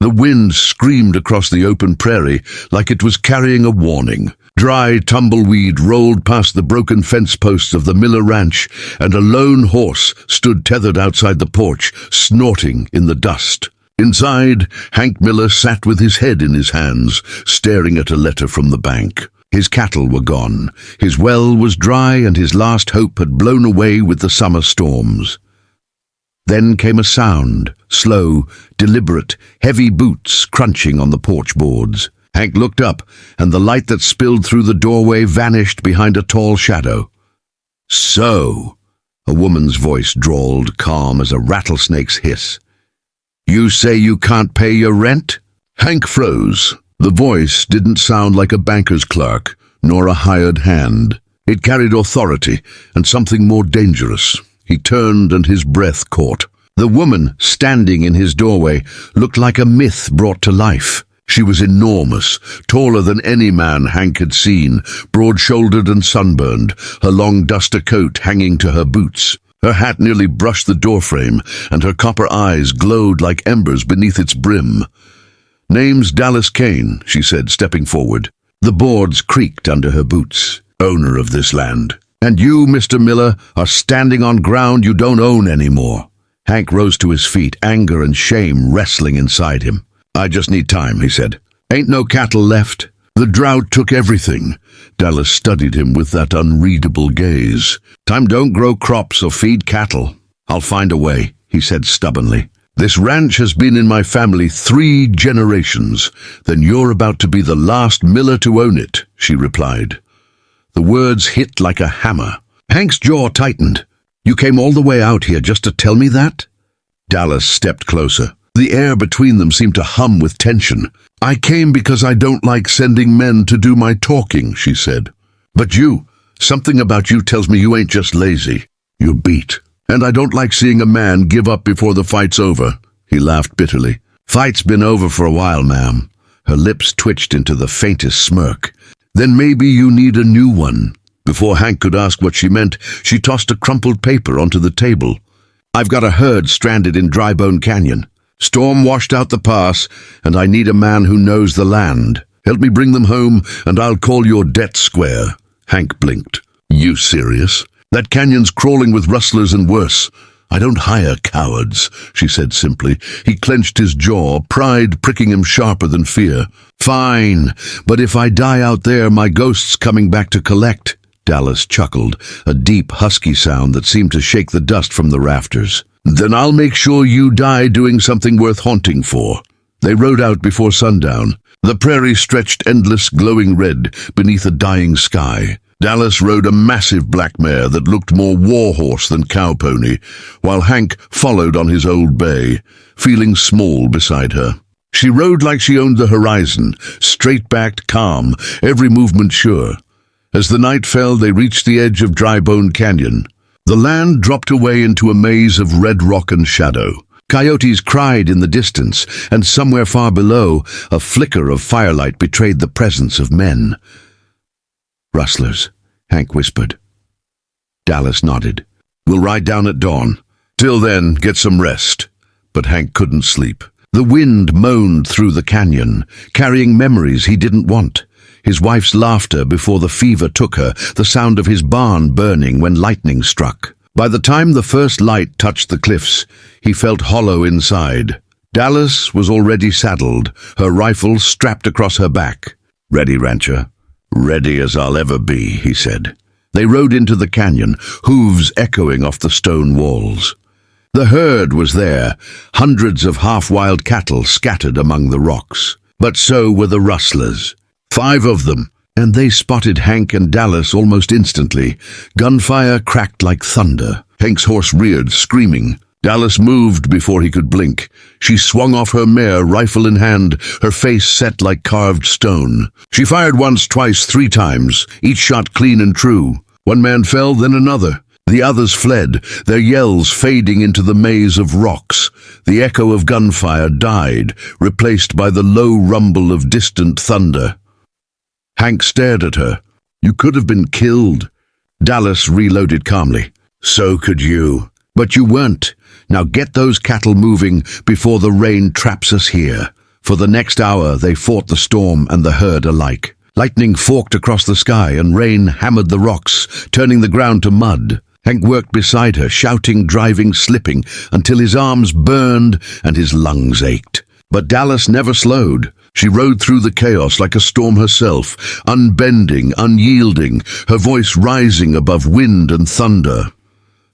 The wind screamed across the open prairie like it was carrying a warning. Dry tumbleweed rolled past the broken fence posts of the Miller Ranch, and a lone horse stood tethered outside the porch, snorting in the dust. Inside, Hank Miller sat with his head in his hands, staring at a letter from the bank. His cattle were gone. His well was dry, and his last hope had blown away with the summer storms. Then came a sound, slow, deliberate, heavy boots crunching on the porch boards. Hank looked up, and the light that spilled through the doorway vanished behind a tall shadow. "So," a woman's voice drawled, calm as a rattlesnake's hiss. "You say you can't pay your rent?" Hank froze. The voice didn't sound like a banker's clerk, nor a hired hand. It carried authority and something more dangerous. He turned and his breath caught. The woman standing in his doorway looked like a myth brought to life. She was enormous, taller than any man Hank had seen, broad-shouldered and sunburned, her long duster coat hanging to her boots. Her hat nearly brushed the doorframe, and her copper eyes glowed like embers beneath its brim. "Name's Dallas Kane," she said, stepping forward. The boards creaked under her boots. "Owner of this land. And you, Mr. Miller, are standing on ground you don't own anymore." Hank rose to his feet, anger and shame wrestling inside him. "I just need time," he said. "Ain't no cattle left. The drought took everything." Dallas studied him with that unreadable gaze. "Time don't grow crops or feed cattle. I'll find a way," he said stubbornly. "This ranch has been in my family 3 generations. Then you're about to be the last Miller to own it," she replied. The words hit like a hammer. Hank's jaw tightened. "You came all the way out here just to tell me that?" Dallas stepped closer. The air between them seemed to hum with tension. "I came because I don't like sending men to do my talking," she said. "But something about you tells me you ain't just lazy. You're beat. And I don't like seeing a man give up before the fight's over." He laughed bitterly. "Fight's been over for a while, ma'am." Her lips twitched into the faintest smirk. "Then maybe you need a new one." Before Hank could ask what she meant, she tossed a crumpled paper onto the table. "I've got a herd stranded in Drybone Canyon. Storm washed out the pass, and I need a man who knows the land. Help me bring them home, and I'll call your debt square." Hank blinked. "You serious? That canyon's crawling with rustlers and worse." "I don't hire cowards," she said simply. He clenched his jaw, pride pricking him sharper than fear. "Fine, but if I die out there, my ghost's coming back to collect." Dallas chuckled, a deep, husky sound that seemed to shake the dust from the rafters. "Then I'll make sure you die doing something worth haunting for." They rode out before sundown. The prairie stretched endless, glowing red beneath a dying sky. Dallas rode a massive black mare that looked more warhorse than cowpony, while Hank followed on his old bay, feeling small beside her. She rode like she owned the horizon, straight-backed, calm, every movement sure. As the night fell, they reached the edge of Drybone Canyon. The land dropped away into a maze of red rock and shadow. Coyotes cried in the distance, and somewhere far below, a flicker of firelight betrayed the presence of men. "Rustlers," Hank whispered. Dallas nodded. "We'll ride down at dawn. Till then, get some rest." But Hank couldn't sleep. The wind moaned through the canyon, carrying memories he didn't want. His wife's laughter before the fever took her, the sound of his barn burning when lightning struck. By the time the first light touched the cliffs, he felt hollow inside. Dallas was already saddled, her rifle strapped across her back. "Ready, rancher?" "Ready as I'll ever be," he said. They rode into the canyon, hooves echoing off the stone walls. The herd was there, hundreds of half-wild cattle scattered among the rocks. But so were the rustlers. 5 of them, and they spotted Hank and Dallas almost instantly. Gunfire cracked like thunder. Hank's horse reared, screaming. Dallas moved before he could blink. She swung off her mare, rifle in hand, her face set like carved stone. She fired once, twice, 3 times, each shot clean and true. One man fell, then another. The others fled, their yells fading into the maze of rocks. The echo of gunfire died, replaced by the low rumble of distant thunder. Hank stared at her. "You could have been killed." Dallas reloaded calmly. "So could you. But you weren't. Now get those cattle moving before the rain traps us here. For the next hour they fought the storm and the herd alike. Lightning forked across the sky and rain hammered the rocks, turning the ground to mud. Hank worked beside her, shouting, driving, slipping, until his arms burned and his lungs ached. But Dallas never slowed. She rode through the chaos like a storm herself, unbending, unyielding, her voice rising above wind and thunder.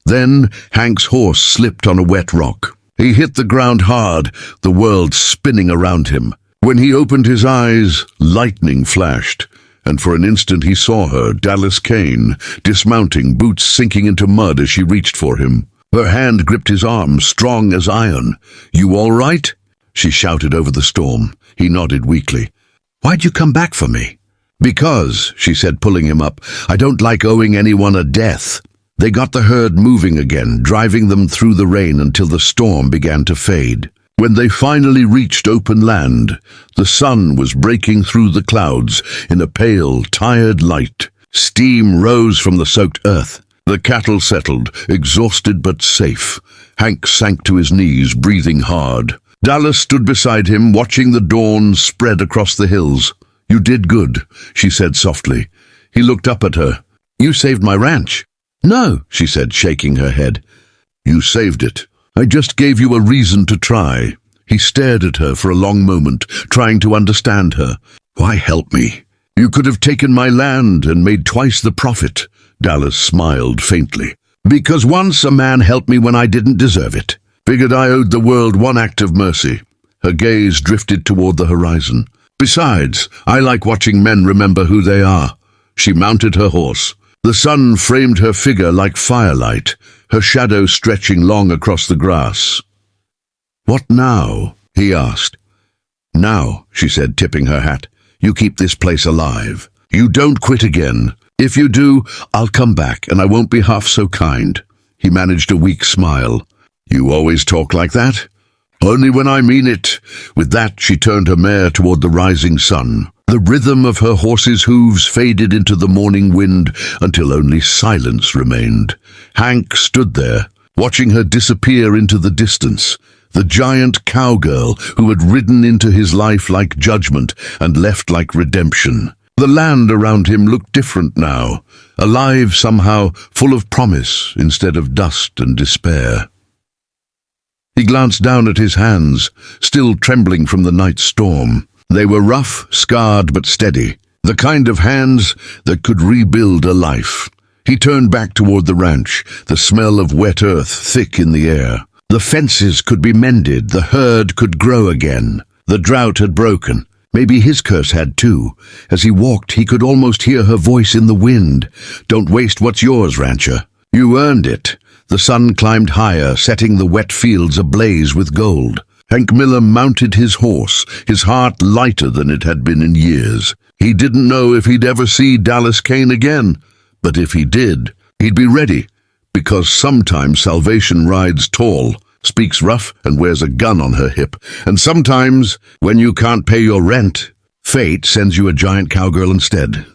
Then Hank's horse slipped on a wet rock. He hit the ground hard, the world spinning around him. When he opened his eyes, lightning flashed, and for an instant he saw her, Dallas Kane, dismounting, boots sinking into mud as she reached for him. Her hand gripped his arm, strong as iron. "You all right?" she shouted over the storm. He nodded weakly. "Why'd you come back for me?" "Because," she said, pulling him up, "I don't like owing anyone a death." They got the herd moving again, driving them through the rain until the storm began to fade. When they finally reached open land, the sun was breaking through the clouds in a pale, tired light. Steam rose from the soaked earth. The cattle settled, exhausted but safe. Hank sank to his knees, breathing hard. Dallas stood beside him, watching the dawn spread across the hills. "You did good," she said softly. He looked up at her. "You saved my ranch." "No," she said, shaking her head. "You saved it. I just gave you a reason to try." He stared at her for a long moment, trying to understand her. "Why help me? You could have taken my land and made twice the profit." Dallas smiled faintly. "Because once a man helped me when I didn't deserve it. Figured I owed the world one act of mercy." Her gaze drifted toward the horizon. "Besides, I like watching men remember who they are." She mounted her horse. The sun framed her figure like firelight, her shadow stretching long across the grass. "What now?" he asked. "Now," she said, tipping her hat. "You keep this place alive. You don't quit again. If you do, I'll come back, and I won't be half so kind." He managed a weak smile. "You always talk like that?" "Only when I mean it." With that, she turned her mare toward the rising sun. The rhythm of her horse's hooves faded into the morning wind until only silence remained. Hank stood there, watching her disappear into the distance. The giant cowgirl who had ridden into his life like judgment and left like redemption. The land around him looked different now, alive somehow, full of promise instead of dust and despair. He glanced down at his hands, still trembling from the night storm. They were rough, scarred but steady, the kind of hands that could rebuild a life. He turned back toward the ranch, the smell of wet earth thick in the air. The fences could be mended, the herd could grow again. The drought had broken. Maybe his curse had too. As he walked, he could almost hear her voice in the wind. "Don't waste what's yours, rancher. You earned it." The sun climbed higher, setting the wet fields ablaze with gold. Hank Miller mounted his horse, his heart lighter than it had been in years. He didn't know if he'd ever see Dallas Kane again, but if he did, he'd be ready, because sometimes salvation rides tall, speaks rough, and wears a gun on her hip, and sometimes, when you can't pay your rent, fate sends you a giant cowgirl instead.